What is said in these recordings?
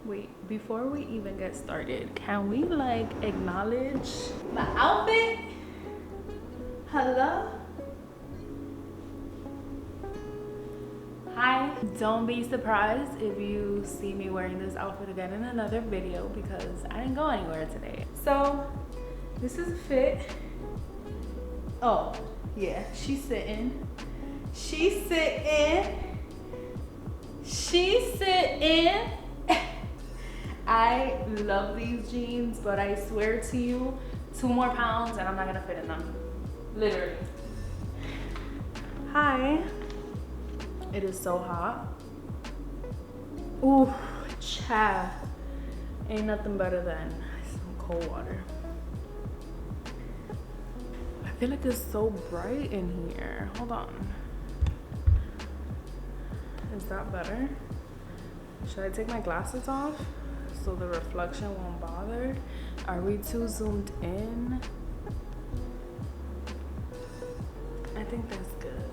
Wait, before we even get started, can we like acknowledge my outfit? Hello? Hi. Don't be surprised if you see me wearing this outfit again in another video because I didn't go anywhere today. So this is a fit. Oh yeah, she's sitting. She's sitting. She's sitting. I love these jeans, but I swear to you, 2 more pounds and I'm not gonna fit in them. Literally. Hi. It is so hot. Ooh, child. Ain't nothing better than some cold water. I feel like it's so bright in here. Hold on. Is that better? Should I take my glasses off so the reflection won't bother? Are we too zoomed in? I think that's good.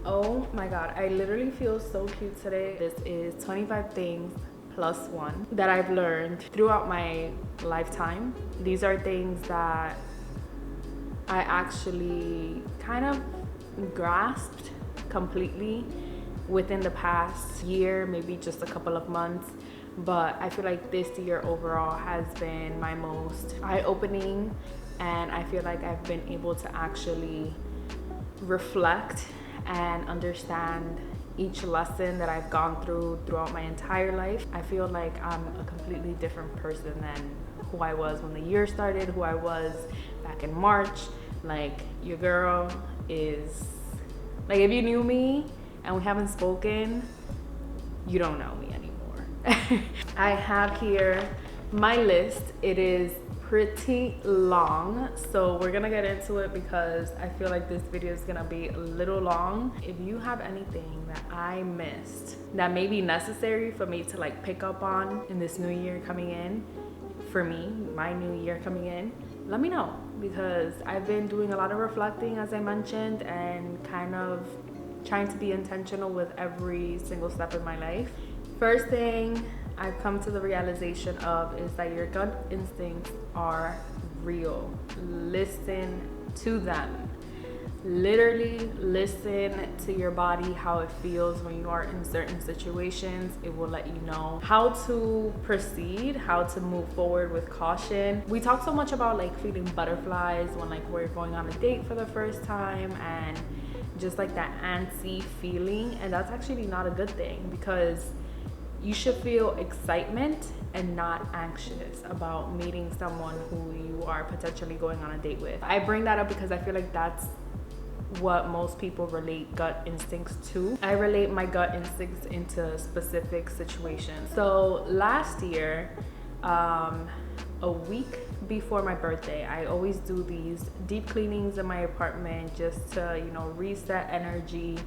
Oh my god, I literally feel so cute today. This is 25 things plus one that I've learned throughout my lifetime. These are things that I actually kind of grasped completely within the past year, maybe just a couple of months. But I feel like this year overall has been my most eye-opening, and I feel like I've been able to actually reflect and understand each lesson that I've gone throughout my entire life. I feel like I'm a completely different person than who I was when the year started, who I was back in March. Like, your girl is, like, if you knew me and we haven't spoken, you don't know me anymore. I have here my list. It is pretty long, so we're gonna get into it because I feel like this video is gonna be a little long. If you have anything that I missed that may be necessary for me to like pick up on in this new year coming in, for me, my new year coming in, let me know, because I've been doing a lot of reflecting, as I mentioned, and kind of trying to be intentional with every single step in my life. First thing I've come to the realization of is that your gut instincts are real. Listen to them. Literally listen to your body, how it feels when you are in certain situations. It will let you know how to proceed, how to move forward with caution. We talk so much about like feeling butterflies when like we're going on a date for the first time, and just like that antsy feeling, and that's actually not a good thing, because you should feel excitement and not anxious about meeting someone who you are potentially going on a date with. I bring that up because I feel like that's what most people relate gut instincts to. I relate my gut instincts into specific situations. So last year, a week before my birthday, I always do these deep cleanings in my apartment just to, you know, reset energy,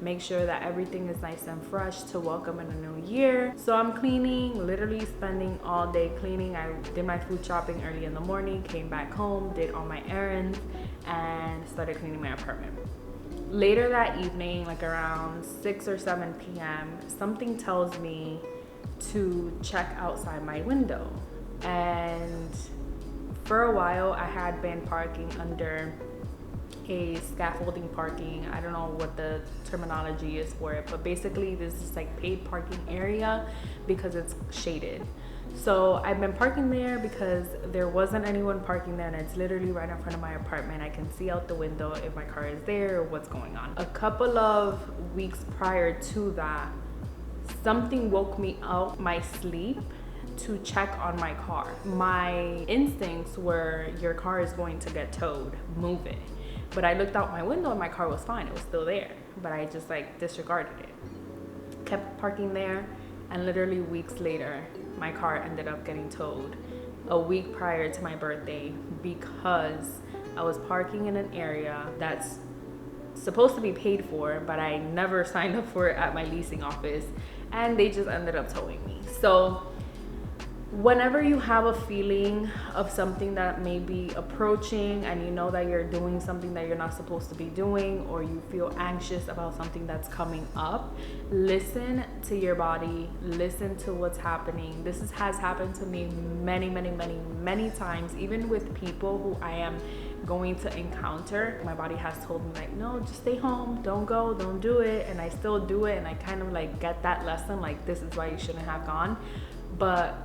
make sure that everything is nice and fresh to welcome in a new year. So I'm cleaning, literally spending all day cleaning. I did my food shopping early in the morning, came back home, did all my errands, and started cleaning my apartment. Later that evening, like around 6 or 7 p.m., something tells me to check outside my window. And for a while, I had been parking under a scaffolding parking. I don't know what the terminology is for it, but basically this is like paid parking area because it's shaded. So I've been parking there because there wasn't anyone parking there, and it's literally right in front of my apartment. I can see out the window if my car is there or what's going on. A couple of weeks prior to that, something woke me out my sleep to check on my car. My instincts were, your car is going to get towed, move it. But I looked out my window and my car was fine, it was still there, but I just like disregarded it. Kept parking there, and literally weeks later, my car ended up getting towed a week prior to my birthday because I was parking in an area that's supposed to be paid for, but I never signed up for it at my leasing office, and they just ended up towing me. So whenever you have a feeling of something that may be approaching and you know that you're doing something that you're not supposed to be doing, or you feel anxious about something that's coming up, listen to your body, listen to what's happening. This has happened to me many times, even with people who I am going to encounter. My body has told me like, no, just stay home, don't go, don't do it, and I still do it, and I kind of like get that lesson, like this is why you shouldn't have gone. But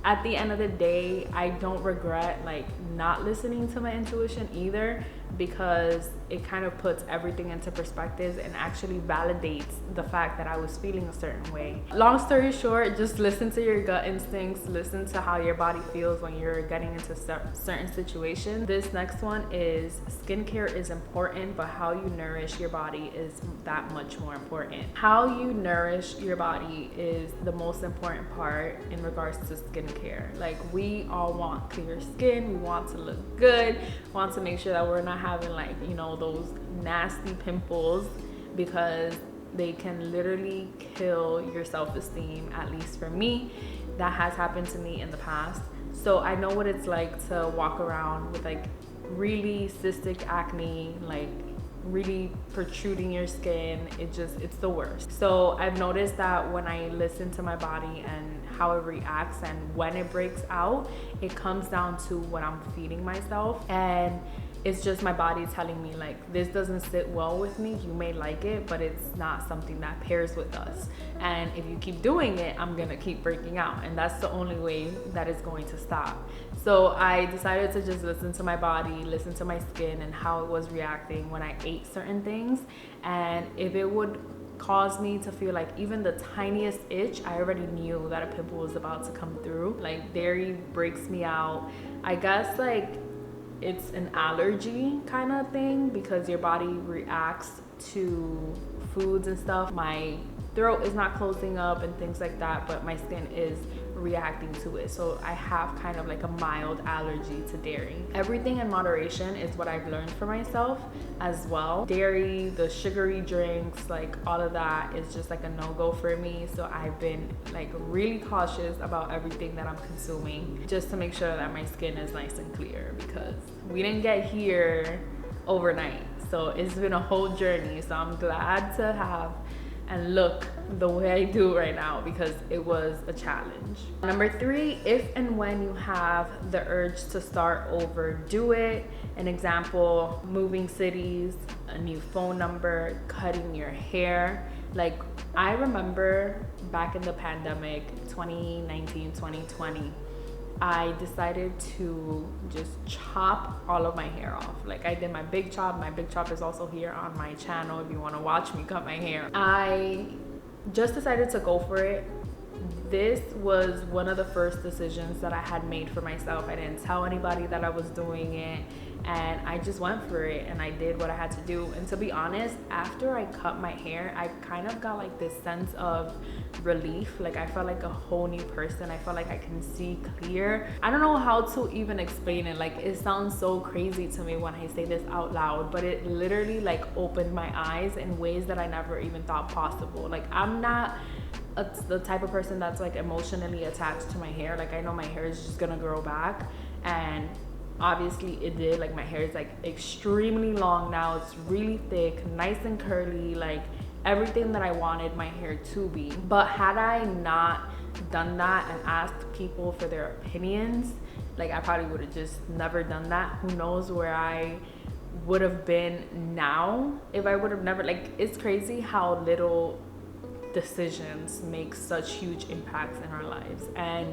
at the end of the day, I don't regret like not listening to my intuition either, because it kind of puts everything into perspective and actually validates the fact that I was feeling a certain way. Long story short, just listen to your gut instincts, listen to how your body feels when you're getting into certain situations. This next one is skincare is important, but how you nourish your body is that much more important. How you nourish your body is the most important part in regards to skincare. Like, we all want clear skin, we want to look good, want to make sure that we're not having like, you know, those nasty pimples, because they can literally kill your self-esteem. At least for me, that has happened to me in the past. So I know what it's like to walk around with like really cystic acne, like really protruding your skin. It's the worst. So I've noticed that when I listen to my body and how it reacts and when it breaks out, it comes down to what I'm feeding myself, and it's just my body telling me like, this doesn't sit well with me. You may like it, but it's not something that pairs with us, and if you keep doing it, I'm gonna keep breaking out, and that's the only way that it's going to stop. So I decided to just listen to my body, listen to my skin and how it was reacting when I ate certain things, and if it would cause me to feel like even the tiniest itch, I already knew that a pimple was about to come through. Like, dairy breaks me out. I guess like it's an allergy kind of thing, because your body reacts to foods and stuff. My throat is not closing up and things like that, but my skin is reacting to it. So I have kind of like a mild allergy to dairy. Everything in moderation is what I've learned for myself as well. Dairy, the sugary drinks, like all of that is just like a no-go for me. So I've been like really cautious about everything that I'm consuming, just to make sure that my skin is nice and clear, because we didn't get here overnight. So it's been a whole journey. So I'm glad to have and look the way I do right now, because it was a challenge. Number 3, if and when you have the urge to start over, do it. An example, moving cities, a new phone number, cutting your hair. Like, I remember back in the pandemic, 2019, 2020, I decided to just chop all of my hair off. Like, I did my big chop. My big chop is also here on my channel if you want to watch me cut my hair. I just decided to go for it. This was one of the first decisions that I had made for myself. I didn't tell anybody that I was doing it, and I just went for it and I did what I had to do. And to be honest, after I cut my hair, I kind of got like this sense of relief. Like, I felt like a whole new person. I felt like I can see clear. I don't know how to even explain it. Like, it sounds so crazy to me when I say this out loud, but it literally like opened my eyes in ways that I never even thought possible. Like, I'm not the type of person that's like emotionally attached to my hair. Like, I know my hair is just gonna grow back, and obviously it did. Like, my hair is like extremely long now. It's really thick, nice and curly, like everything that I wanted my hair to be. But had I not done that and asked people for their opinions, like, I probably would have just never done that. Who knows where I would have been now if I would have never, like, it's crazy how little decisions make such huge impacts in our lives. And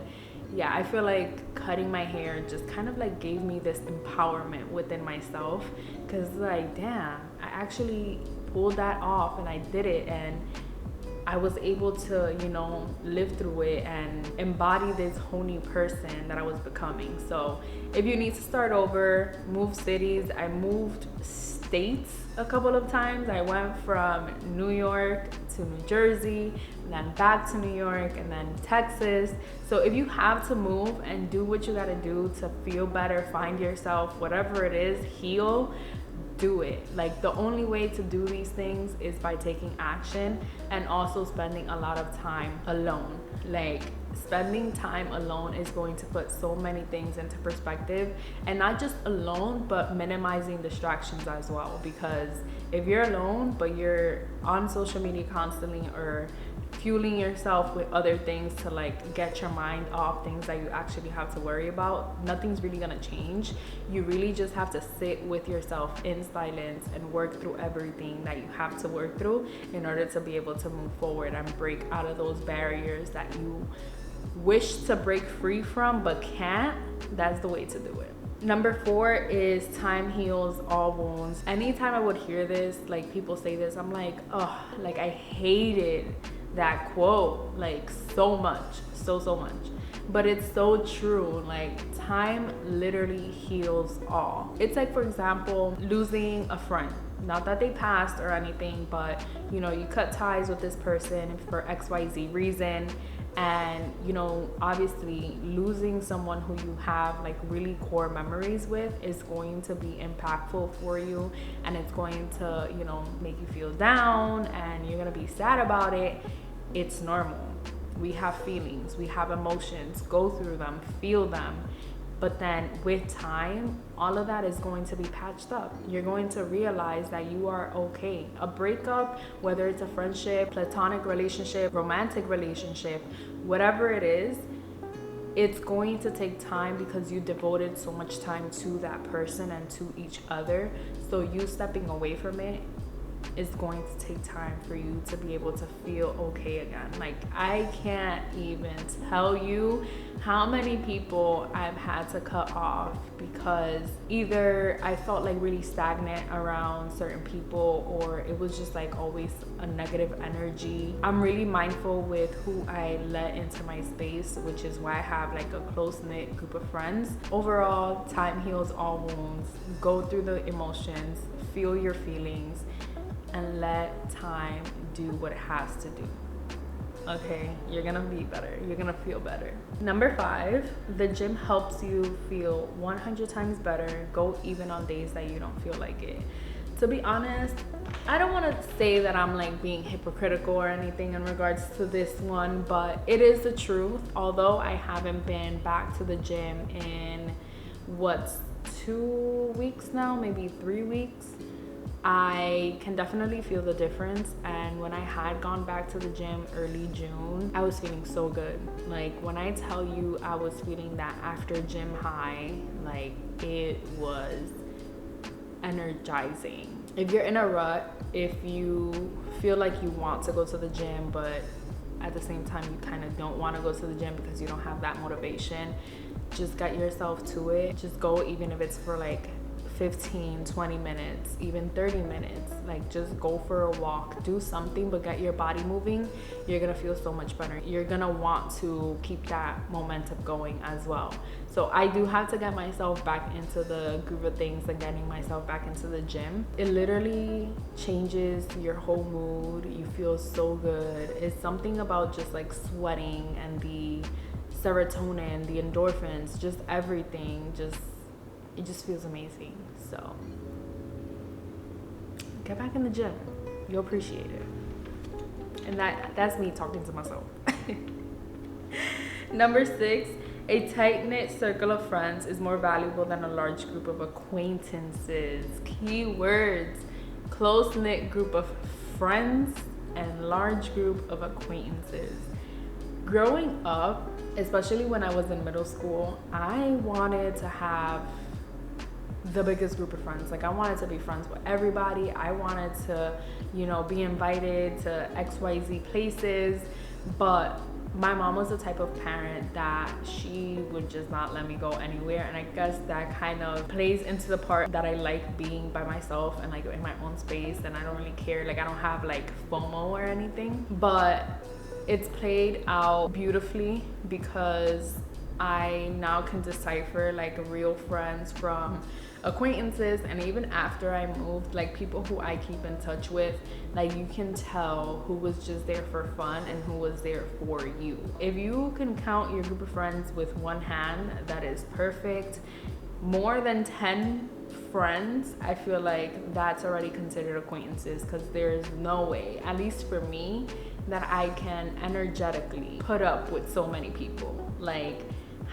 yeah, I feel like cutting my hair just kind of like gave me this empowerment within myself, because like, damn, I actually pulled that off and I did it, and I was able to, you know, live through it and embody this whole new person that I was becoming. So if you need to start over, move cities. I moved states a couple of times. I went from New York to New Jersey, and then back to New York, and then Texas. So if you have to move and do what you gotta do to feel better, find yourself, whatever it is, heal, do it. Like, the only way to do these things is by taking action and also spending a lot of time alone. Like, spending time alone is going to put so many things into perspective, and not just alone, but minimizing distractions as well. Because if you're alone but you're on social media constantly, or fueling yourself with other things to like get your mind off things that you actually have to worry about, nothing's really gonna change. You really just have to sit with yourself in silence and work through everything that you have to work through in order to be able to move forward and break out of those barriers that you wish to break free from but can't. That's the way to do it. Number 4 is time heals all wounds. Anytime I would hear this, like people say this, I'm like, oh, like I hated that quote like so much, so much. But it's so true. Like, time literally heals all. It's like, for example, losing a friend. Not that they passed or anything, but you know, you cut ties with this person for XYZ reason. And you know, obviously losing someone who you have like really core memories with is going to be impactful for you, and it's going to, you know, make you feel down, and you're gonna be sad about it. It's normal. We have feelings, we have emotions. Go through them, feel them. But then with time, all of that is going to be patched up. You're going to realize that you are okay. A breakup, whether it's a friendship, platonic relationship, romantic relationship, whatever it is, it's going to take time because you devoted so much time to that person and to each other. So you stepping away from it is going to take time for you to be able to feel okay again. Like, I can't even tell you how many people I've had to cut off because either I felt like really stagnant around certain people, or it was just like always a negative energy. I'm really mindful with who I let into my space, which is why I have like a close-knit group of friends. Overall, time heals all wounds. Go through the emotions, feel your feelings, and let time do what it has to do. Okay, you're gonna be better. You're gonna feel better. Number 5, the gym helps you feel 100 times better. Go even on days that you don't feel like it. To be honest, I don't want to say that I'm like being hypocritical or anything in regards to this one, but it is the truth. Although I haven't been back to the gym in 2 weeks now, maybe 3 weeks, I can definitely feel the difference. And when I had gone back to the gym early June, I was feeling so good. Like, when I tell you I was feeling that after gym high, like, it was energizing. If you're in a rut, if you feel like you want to go to the gym, but at the same time you kind of don't want to go to the gym because you don't have that motivation, just get yourself to it. Just go, even if it's for like 15, 20 minutes, even 30 minutes. Like, just go for a walk, do something, but get your body moving. You're gonna feel so much better. You're gonna want to keep that momentum going as well. So I do have to get myself back into the groove of things and getting myself back into the gym. It literally changes your whole mood. You feel so good. It's something about just like sweating and the serotonin, the endorphins, just everything, it just feels amazing. So get back in the gym. You'll appreciate it. And that's me talking to myself. Number 6, a tight-knit circle of friends is more valuable than a large group of acquaintances. Keywords: close-knit group of friends and large group of acquaintances. Growing up, especially when I was in middle school, I wanted to have the biggest group of friends. Like, I wanted to be friends with everybody. I wanted to, you know, be invited to XYZ places. But my mom was the type of parent that she would just not let me go anywhere. And I guess that kind of plays into the part that I like being by myself and like in my own space, and I don't really care. Like, I don't have like FOMO or anything. But it's played out beautifully because I now can decipher like real friends from acquaintances. And even after I moved, like, people who I keep in touch with, like, you can tell who was just there for fun and who was there for you. If you can count your group of friends with one hand, that is perfect. More than 10 friends, I feel like that's already considered acquaintances, because there's no way, at least for me, that I can energetically put up with so many people. Like,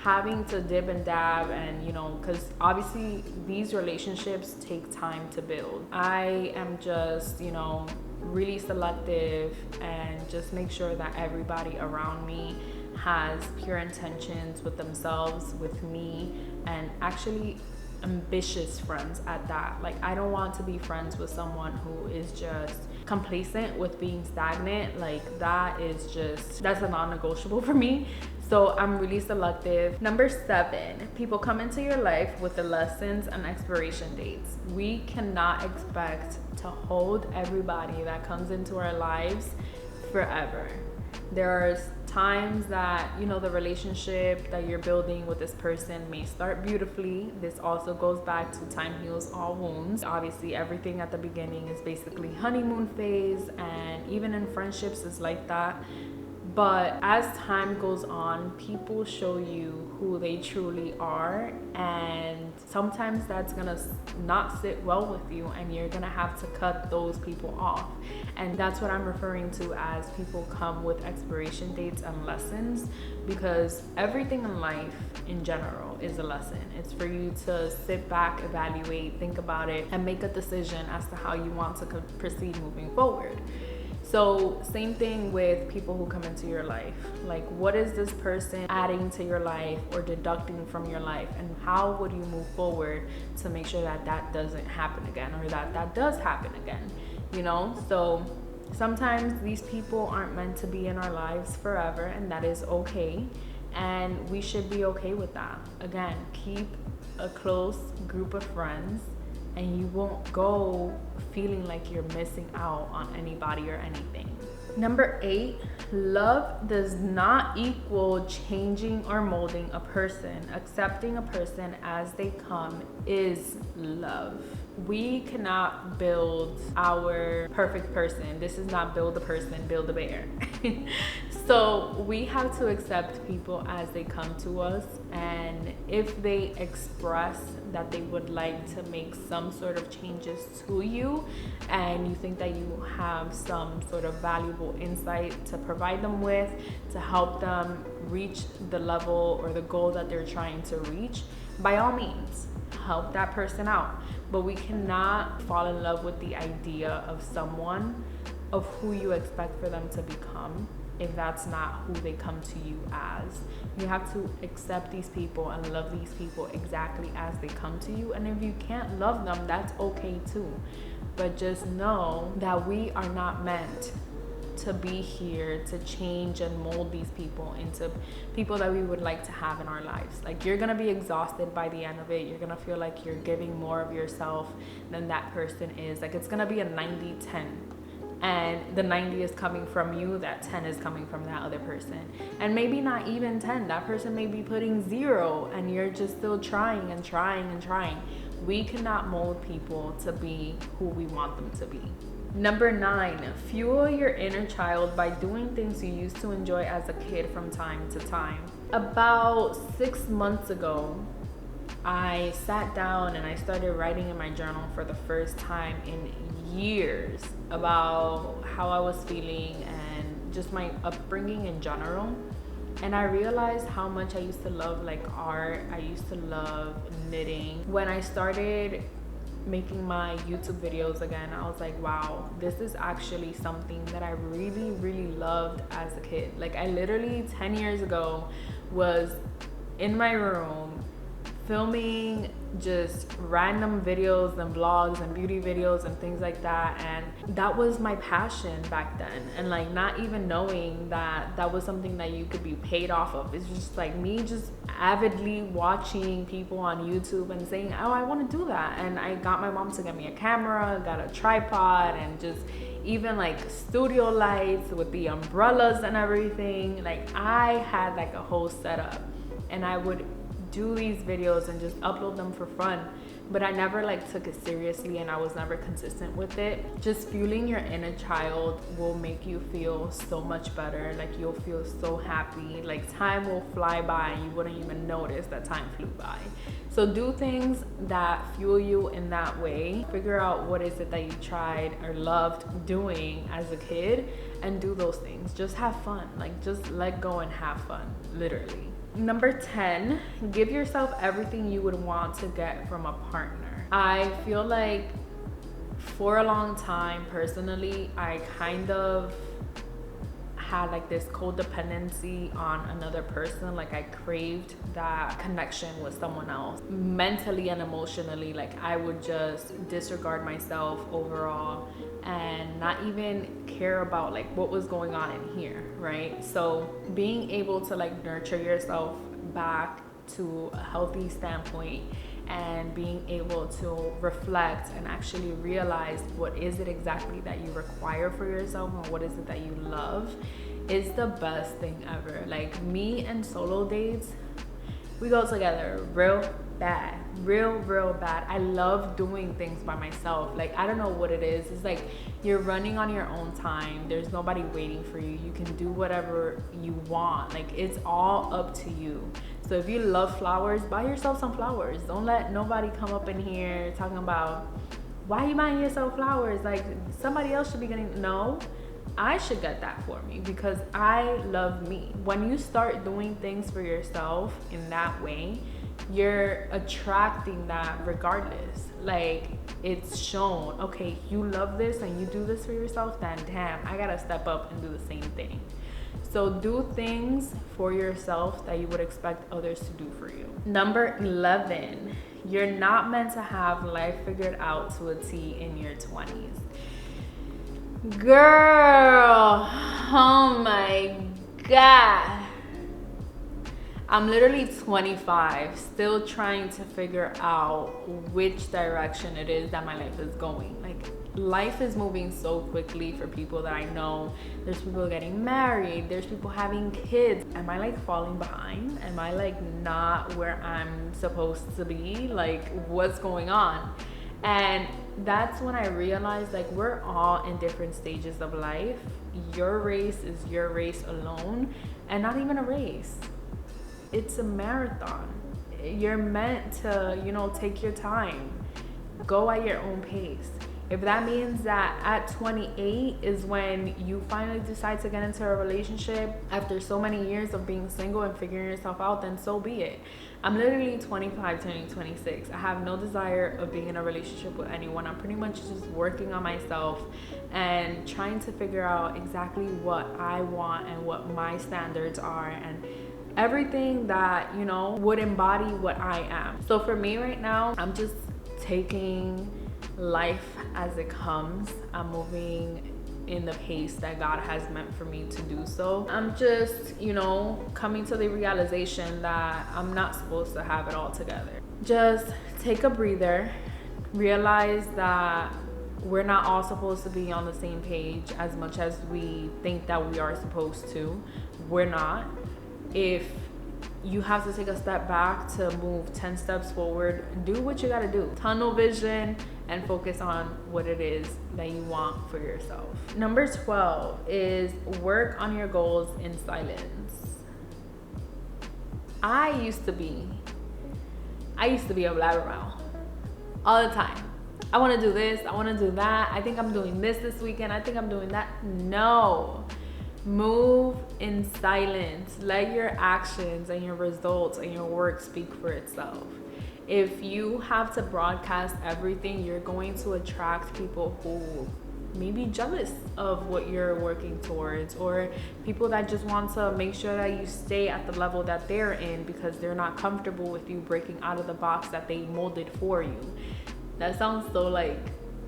having to dib and dab, and because obviously these relationships take time to build. I am just really selective and just make sure that everybody around me has pure intentions with themselves, with me, and actually ambitious friends at that. Like, I don't want to be friends with someone who is just complacent with being stagnant. Like, that's a non-negotiable for me. So I'm really selective. Number 7, people come into your life with the lessons and expiration dates. We cannot expect to hold everybody that comes into our lives forever. There's times that the relationship that you're building with this person may start beautifully. This also goes back to time heals all wounds. Obviously, everything at the beginning is basically honeymoon phase, and even in friendships is like that. But as time goes on, people show you who they truly are, and sometimes that's gonna not sit well with you, and you're gonna have to cut those people off. And that's what I'm referring to as people come with expiration dates and lessons, because everything in life in general is a lesson. It's for you to sit back, evaluate, think about it, and make a decision as to how you want to proceed moving forward. So same thing with people who come into your life. Like, what is this person adding to your life or deducting from your life, and how would you move forward to make sure that that doesn't happen again, or that does happen again, So sometimes these people aren't meant to be in our lives forever, and that is okay, and we should be okay with that. Again, keep a close group of friends, and you won't go feeling like you're missing out on anybody or anything. Number 8, love does not equal changing or molding a person. Accepting a person as they come is love. We cannot build our perfect person. This is not build a person, build a bear. So we have to accept people as they come to us, and if they express that they would like to make some sort of changes to you, and you think that you have some sort of valuable insight to provide them with to help them reach the level or the goal that they're trying to reach, by all means, help that person out. But we cannot fall in love with the idea of someone, of who you expect for them to become, if that's not who they come to you as. You have to accept these people and love these people exactly as they come to you. And if you can't love them, that's okay too. But just know that we are not meant to be here to change and mold these people into people that we would like to have in our lives. Like, you're gonna be exhausted by the end of it. You're gonna feel like you're giving more of yourself than that person is. Like, it's gonna be a 90-10. And the 90 is coming from you, that 10 is coming from that other person. And maybe not even 10, that person may be putting 0, and you're just still trying and trying and trying. We cannot mold people to be who we want them to be. Number 9, fuel your inner child by doing things you used to enjoy as a kid from time to time. About 6 months ago, I sat down and I started writing in my journal for the first time in years about how I was feeling and just my upbringing in general. And I realized how much I used to love like art. I used to love knitting. When I started making my YouTube videos again, I was like, wow, this is actually something that I really, really loved as a kid. Like, I literally 10 years ago was in my room filming just random videos and vlogs and beauty videos and things like that, and that was my passion back then. And like, not even knowing that that was something that you could be paid off of. It's just like me just avidly watching people on YouTube and saying, oh, I want to do that. And I got my mom to get me a camera, got a tripod, and just even like studio lights with the umbrellas and everything. Like, I had like a whole setup, and I would do these videos and just upload them for fun but I never like took it seriously, and I was never consistent with it. Just fueling your inner child will make you feel so much better. Like you'll feel so happy, like time will fly by and you wouldn't even notice that time flew by. So do things that fuel you in that way. Figure out what is it that you tried or loved doing as a kid and do those things. Just have fun. Like just let go and have fun, literally. Number 10, give yourself everything you would want to get from a partner. I feel like for a long time, personally, I kind of had like this codependency on another person. Like I craved that connection with someone else. Mentally and emotionally, like I would just disregard myself overall and not even care about like what was going on in here, right? So being able to like nurture yourself back to a healthy standpoint and being able to reflect and actually realize what is it exactly that you require for yourself and what is it that you love is the best thing ever. Like me and solo dates, we go together real bad, real bad. I love doing things by myself. Like I don't know what it is. It's like you're running on your own time. There's nobody waiting for you. You can do whatever you want. Like it's all up to you. So if you love flowers, buy yourself some flowers. Don't let nobody come up in here talking about why you buying yourself flowers. Like somebody else should be getting. No, I should get that for me because I love me. When you start doing things for yourself in that way, you're attracting that regardless. Like it's shown, okay, you love this and you do this for yourself, then damn, I gotta step up and do the same thing. So do things for yourself that you would expect others to do for you. Number 11, you're not meant to have life figured out to a T in your 20s. Girl, oh my God. I'm literally 25, still trying to figure out which direction it is that my life is going. Like, life is moving so quickly for people that I know. There's people getting married, there's people having kids. Am I like falling behind? Am I like not where I'm supposed to be? Like, what's going on? And that's when I realized like we're all in different stages of life. Your race is your race alone, and not even a race. It's a marathon. You're meant to, take your time. Go at your own pace. If that means that at 28 is when you finally decide to get into a relationship after so many years of being single and figuring yourself out, then so be it. I'm literally 25 turning 26. I have no desire of being in a relationship with anyone. I'm pretty much just working on myself and trying to figure out exactly what I want and what my standards are and everything that, would embody what I am. So for me right now, I'm just taking life as it comes. I'm moving in the pace that God has meant for me to do so. I'm just, coming to the realization that I'm not supposed to have it all together. Just take a breather, realize that we're not all supposed to be on the same page as much as we think that we are supposed to. We're not. If you have to take a step back to move 10 steps forward, do what you gotta do. Tunnel vision and focus on what it is that you want for yourself. Number 12 is work on your goals in silence. I used to be a blabbermouth all the time. I wanna do this, I wanna do that. I think I'm doing this weekend. I think I'm doing that. No. Move in silence. Let your actions and your results and your work speak for itself. If you have to broadcast everything, you're going to attract people who may be jealous of what you're working towards, or people that just want to make sure that you stay at the level that they're in because they're not comfortable with you breaking out of the box that they molded for you. That sounds so like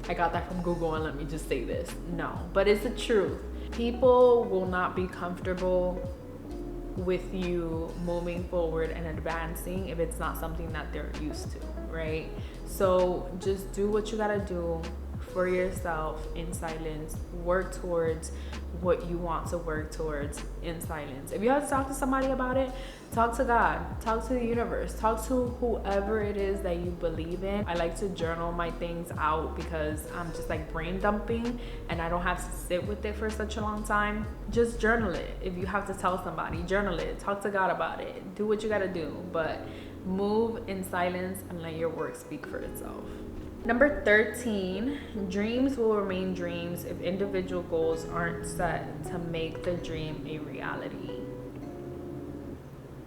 I got that from Google and let me just say this. No, but it's the truth. People will not be comfortable with you moving forward and advancing if it's not something that they're used to, right? So just do what you gotta do for yourself in silence. work towards what you want to work towards in silence. If you have to talk to somebody about it, talk to God, talk to the universe, talk to whoever it is that you believe in. I like to journal my things out because I'm just like brain dumping and I don't have to sit with it for such a long time. Just journal it. If you have to tell somebody, journal it, talk to God about it, do what you gotta do, but move in silence and let your work speak for itself. Number 13, dreams will remain dreams if individual goals aren't set to make the dream a reality.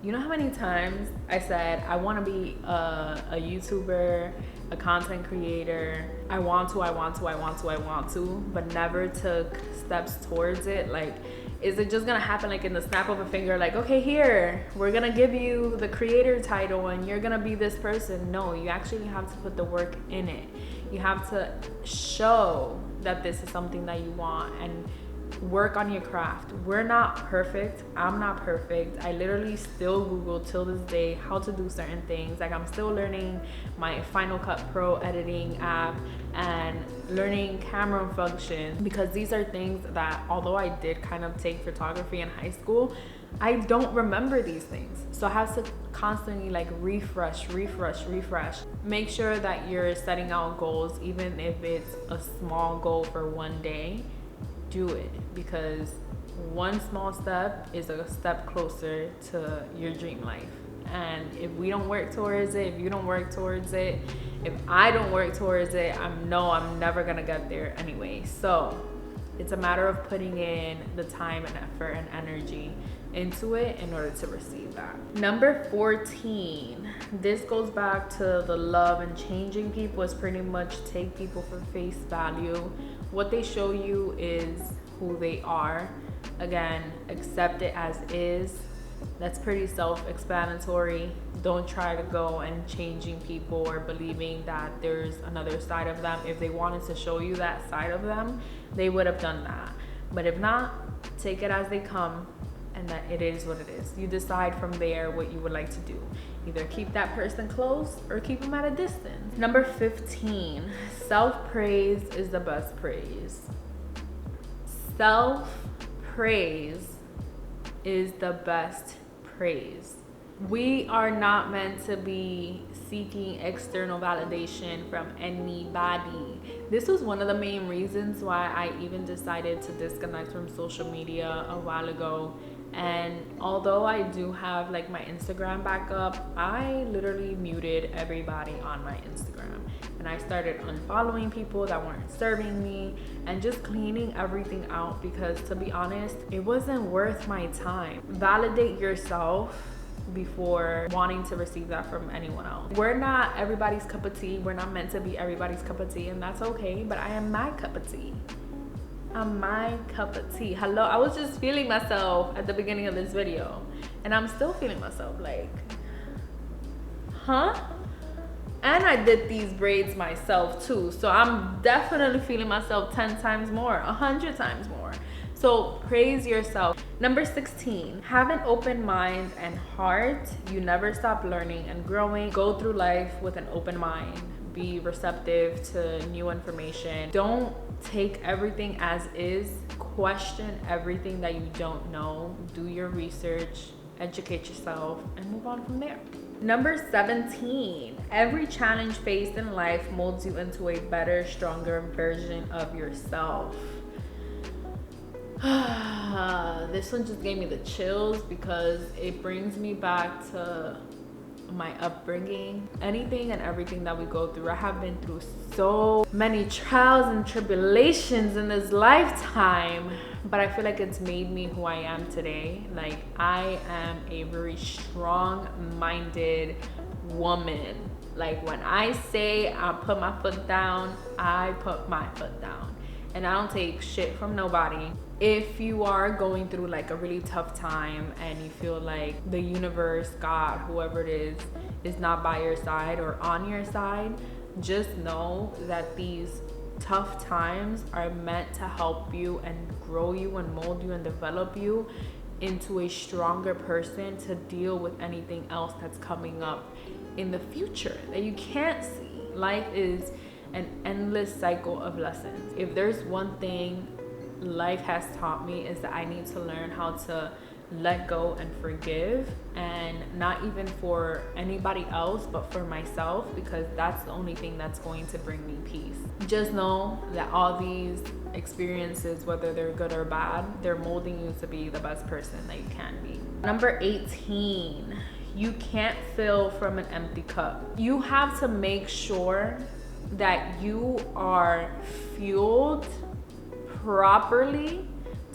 You know how many times I said I want to be a YouTuber, a content creator, I want to, but never took steps towards it? Like, is it just gonna happen like in the snap of a finger, like, okay, here, we're gonna give you the creator title and you're gonna be this person? No, you actually have to put the work in it. You have to show that this is something that you want and work on your craft. We're not perfect. I'm not perfect. I literally still Google till this day how to do certain things. Like, I'm still learning my Final Cut Pro editing app and learning camera function, because these are things that, although I did kind of take photography in high school, I don't remember these things. So I have to constantly like refresh. Make sure that you're setting out goals, even if it's a small goal for one day. Do it, because one small step is a step closer to your dream life. And if we don't work towards it, if you don't work towards it, if I don't work towards it, I'm never gonna get there anyway. So it's a matter of putting in the time and effort and energy into it in order to receive that. Number 14, this goes back to the love and changing people, is pretty much take people for face value. What they show you is who they are. Again, accept it as is. That's pretty self-explanatory. Don't try to go and changing people or believing that there's another side of them. If they wanted to show you that side of them, they would have done that. But if not, take it as they come, and that it is what it is. You decide from there what you would like to do. Either keep that person close or keep them at a distance. Number 15, self-praise is the best praise. Self-praise is the best praise. We are not meant to be seeking external validation from anybody. This was one of the main reasons why I even decided to disconnect from social media a while ago. And although I do have like my Instagram back up, I literally muted everybody on my Instagram. And I started unfollowing people that weren't serving me and just cleaning everything out, because to be honest, it wasn't worth my time. Validate yourself before wanting to receive that from anyone else. We're not everybody's cup of tea. We're not meant to be everybody's cup of tea, and that's okay, but I am my cup of tea. I'm my cup of tea. Hello, I was just feeling myself at the beginning of this video, and I'm still feeling myself, like, huh? And I did these braids myself too, so I'm definitely feeling myself 10 times more, 100 times more. So praise yourself. Number 16, have an open mind and heart. You never stop learning and growing. Go through life with an open mind. Be receptive to new information. Don't take everything as is. Question everything that you don't know. Do your research, educate yourself, and move on from there. Number 17, every challenge faced in life molds you into a better, stronger version of yourself. This one just gave me the chills because it brings me back to my upbringing. Anything and everything that we go through, I have been through so many trials and tribulations in this lifetime, but I feel like it's made me who I am today. Like, I am a very strong-minded woman. Like, when I say I put my foot down, I put my foot down, and I don't take shit from nobody. If you are going through like a really tough time and you feel like the universe, God, whoever it is not by your side or on your side, just know that these tough times are meant to help you and grow you and mold you and develop you into a stronger person to deal with anything else that's coming up in the future that you can't see. Life is an endless cycle of lessons. If there's one thing life has taught me is that I need to learn how to let go and forgive, and not even for anybody else but for myself, because that's the only thing that's going to bring me peace. Just know that all these experiences, whether they're good or bad, they're molding you to be the best person that you can be. Number 18, you can't fill from an empty cup. You have to make sure that you are fueled properly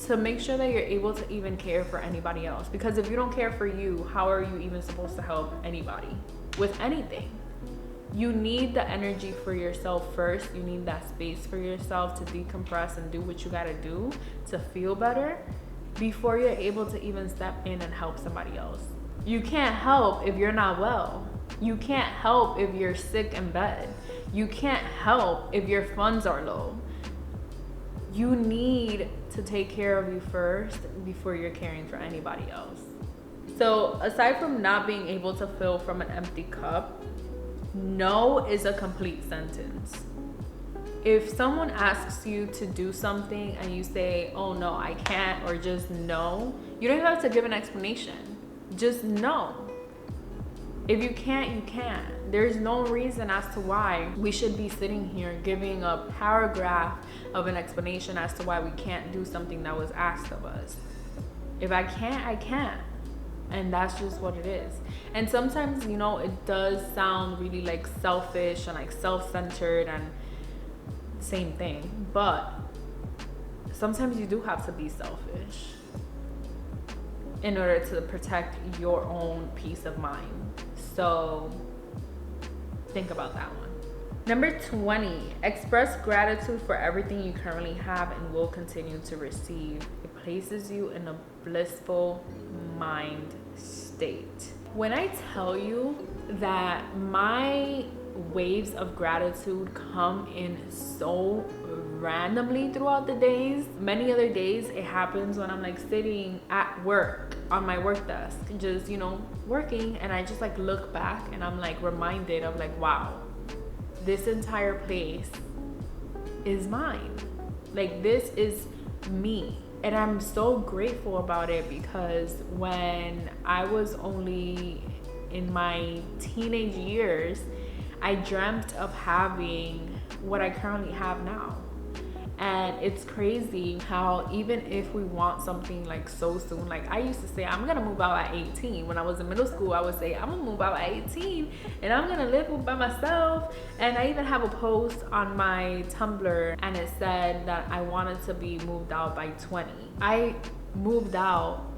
to make sure that you're able to even care for anybody else. Because if you don't care for you, how are you even supposed to help anybody with anything? You need the energy for yourself first. You need that space for yourself to decompress and do what you gotta do to feel better before you're able to even step in and help somebody else. You can't help if you're not well. You can't help if you're sick in bed. You can't help if your funds are low. You need to take care of you first before you're caring for anybody else. So aside from not being able to fill from an empty cup, no is a complete sentence. If someone asks you to do something and you say, oh no, I can't, or just no, you don't even have to give an explanation. Just no. If you can't, you can't. There's no reason as to why we should be sitting here giving a paragraph of an explanation as to why we can't do something that was asked of us. If I can't, I can't. And that's just what it is. And sometimes, you know, it does sound really like selfish and like self-centered and same thing. But sometimes you do have to be selfish in order to protect your own peace of mind. So think about that one. Number 20, express gratitude for everything you currently have and will continue to receive. It places you in a blissful mind state. When I tell you that my waves of gratitude come in so randomly throughout the days, many other days it happens when I'm like sitting at work on my work desk, just, you know, working, and I just like look back and I'm like reminded of like, wow, this entire place is mine. Like, this is me. And I'm so grateful about it, because when I was only in my teenage years, I dreamt of having what I currently have now. And it's crazy how even if we want something like so soon, like I used to say, I'm gonna move out at 18. When I was in middle school, I would say, I'm gonna move out at 18 and I'm gonna live by myself. And I even have a post on my Tumblr and it said that I wanted to be moved out by 20. I moved out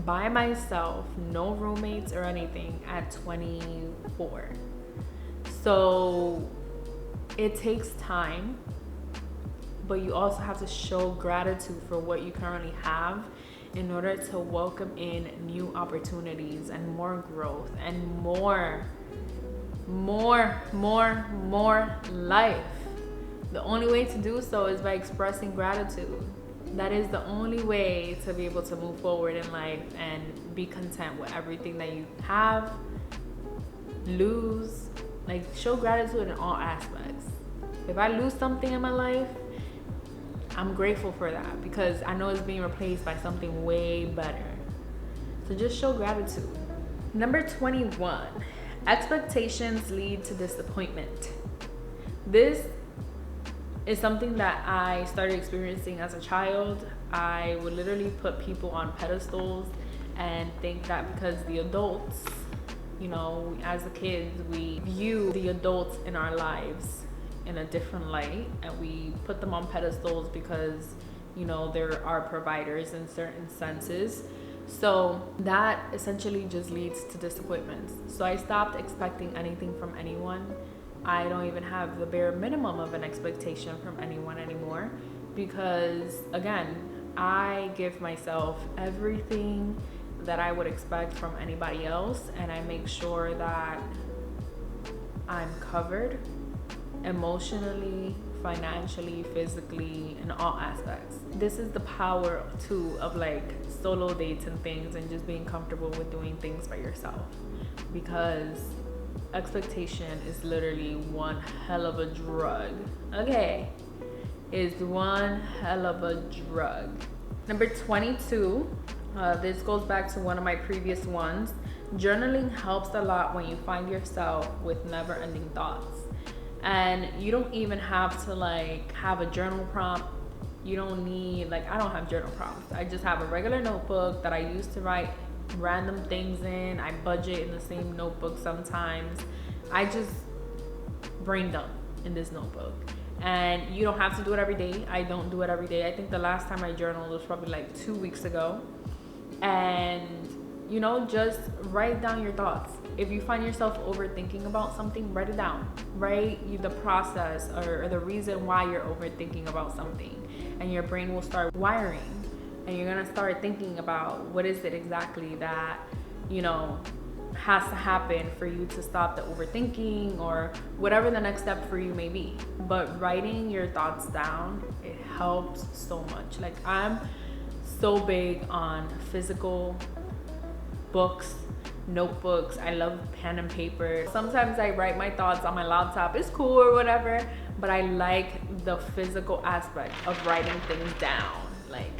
by myself, no roommates or anything, at 24. So it takes time, but you also have to show gratitude for what you currently have in order to welcome in new opportunities and more growth and more life. The only way to do so is by expressing gratitude. That is the only way to be able to move forward in life and be content with everything that you have, lose. Like, show gratitude in all aspects. If I lose something in my life, I'm grateful for that, because I know it's being replaced by something way better. So just show gratitude. Number 21, expectations lead to disappointment. This is something that I started experiencing as a child. I would literally put people on pedestals and think that because the adults, you know, as the kids, we view the adults in our lives in a different light, and we put them on pedestals because, you know, they're our providers in certain senses. So that essentially just leads to disappointments. So I stopped expecting anything from anyone. I don't even have the bare minimum of an expectation from anyone anymore, because again, I give myself everything that I would expect from anybody else, and I make sure that I'm covered emotionally, financially, physically, in all aspects. This is the power too of like solo dates and things, and just being comfortable with doing things by yourself, because expectation is literally one hell of a drug. Okay, is one hell of a drug. Number 22, this goes back to one of my previous ones. Journaling helps a lot when you find yourself with never-ending thoughts. And you don't even have to like have a journal prompt. You don't need, like, I don't have journal prompts. I just have a regular notebook that I use to write random things in. I budget in the same notebook sometimes. I just brain dump in this notebook. And you don't have to do it every day. I don't do it every day. I think the last time I journaled was probably like 2 weeks ago. And, you know, just write down your thoughts. If you find yourself overthinking about something, write it down. Write the process or the reason why you're overthinking about something. And your brain will start wiring. And you're gonna start thinking about what is it exactly that, you know, has to happen for you to stop the overthinking or whatever the next step for you may be. But writing your thoughts down, it helps so much. Like, I'm so big on physical books, notebooks. I love pen and paper. Sometimes I write my thoughts on my laptop. It's cool or whatever, but I like the physical aspect of writing things down. Like,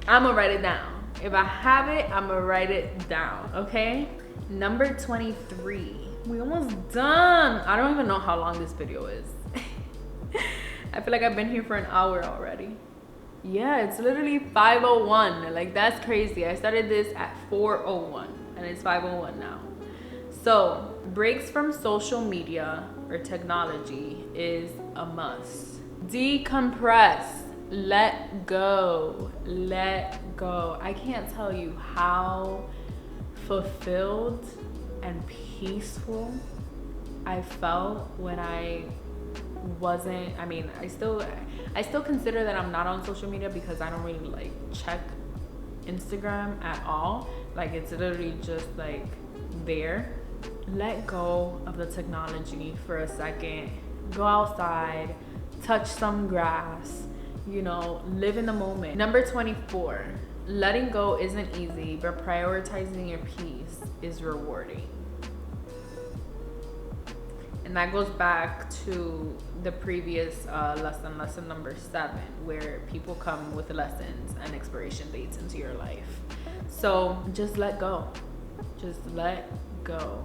I'm gonna write it down. If I have it, I'm gonna write it down, okay? Number 23. We almost done. I don't even know how long this video is. I feel like I've been here for an hour already. Yeah, it's literally 5:01. Like, that's crazy. I started this at 4:01 and it's 5:01 now. So, breaks from social media or technology is a must. Decompress. Let go. Let go. I can't tell you how fulfilled and peaceful I felt when I wasn't, I mean, I still consider that I'm not on social media because I don't really like check Instagram at all. Like, it's literally just like there. Let go of the technology for a second. Go outside, touch some grass, you know, live in the moment. Number 24, letting go isn't easy, but prioritizing your peace is rewarding. And that goes back to the previous lesson number 7, where people come with lessons and expiration dates into your life. So just let go. Just let go.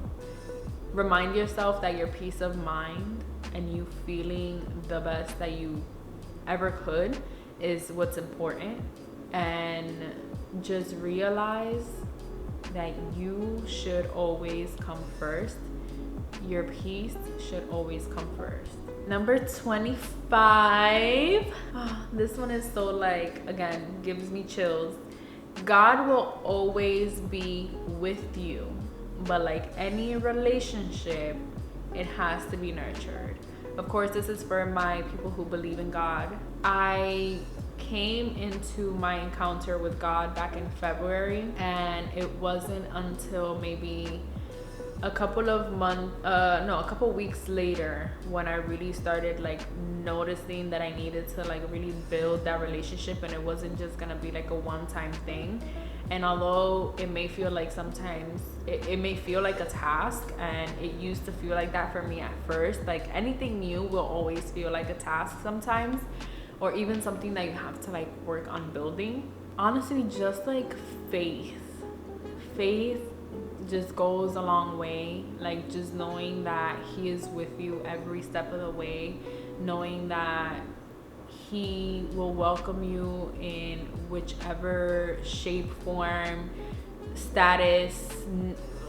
Remind yourself that your peace of mind and you feeling the best that you ever could is what's important. And just realize that you should always come first. Your peace should always come first. Number 25. Oh, this one is so, like, again, gives me chills. God will always be with you, but like any relationship, it has to be nurtured. Of course, this is for my people who believe in God. I came into my encounter with God back in February, and it wasn't until maybe a couple weeks later when I really started like noticing that I needed to like really build that relationship, and it wasn't just gonna be like a one-time thing. And although it may feel like sometimes it may feel like a task, and it used to feel like that for me at first, like anything new will always feel like a task sometimes, or even something that you have to like work on building. Honestly, just like faith just goes a long way. Like, just knowing that he is with you every step of the way, knowing that he will welcome you in whichever shape, form, status,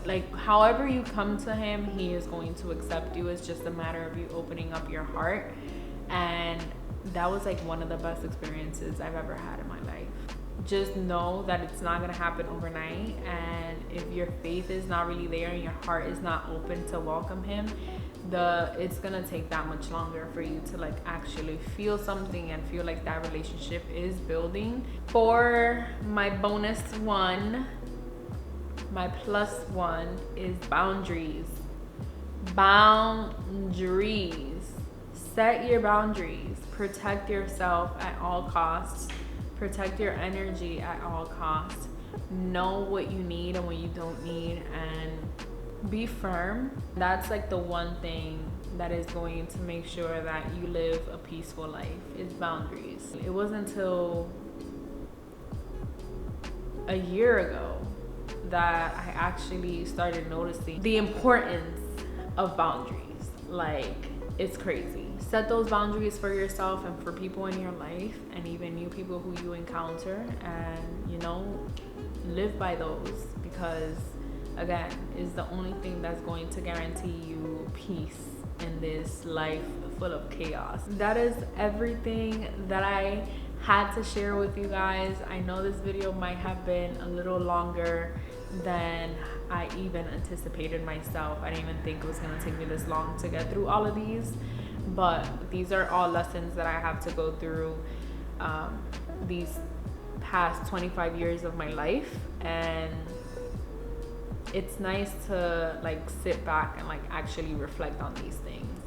like however you come to him, he is going to accept you. It's just a matter of you opening up your heart. And that was like one of the best experiences I've ever had in my life. Just know that it's not gonna happen overnight, and if your faith is not really there and your heart is not open to welcome him, it's gonna take that much longer for you to like actually feel something and feel like that relationship is building. For my bonus one, my plus one is boundaries. Boundaries. Set your boundaries. Protect yourself at all costs. Protect your energy at all costs. Know what you need and what you don't need, and be firm. That's like the one thing that is going to make sure that you live a peaceful life is boundaries. It wasn't until a year ago that I actually started noticing the importance of boundaries. Like, it's crazy. Set those boundaries for yourself and for people in your life, and even new people who you encounter, and, you know, live by those, because again, is the only thing that's going to guarantee you peace in this life full of chaos. That is everything that I had to share with you guys. I know this video might have been a little longer than I even anticipated myself. I didn't even think it was going to take me this long to get through all of these, but these are all lessons that I have to go through these past 25 years of my life, and it's nice to like sit back and like actually reflect on these things.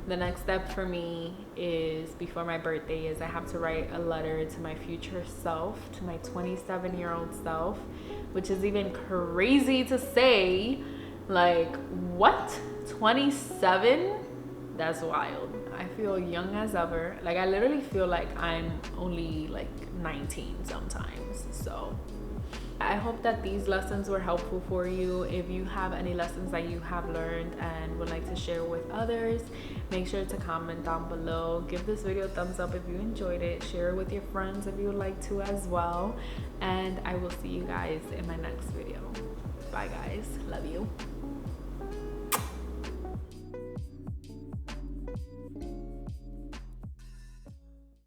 The next step for me is, before my birthday, is I have to write a letter to my future self, to my 27-year-old self, which is even crazy to say. Like, what? 27? That's wild. I feel young as ever. Like, I literally feel like I'm only like 19 sometimes. So I hope that these lessons were helpful for you. If you have any lessons that you have learned and would like to share with others, make sure to comment down below. Give this video a thumbs up if you enjoyed it. Share it with your friends if you would like to as well. And I will see you guys in my next video. Bye guys. Love you.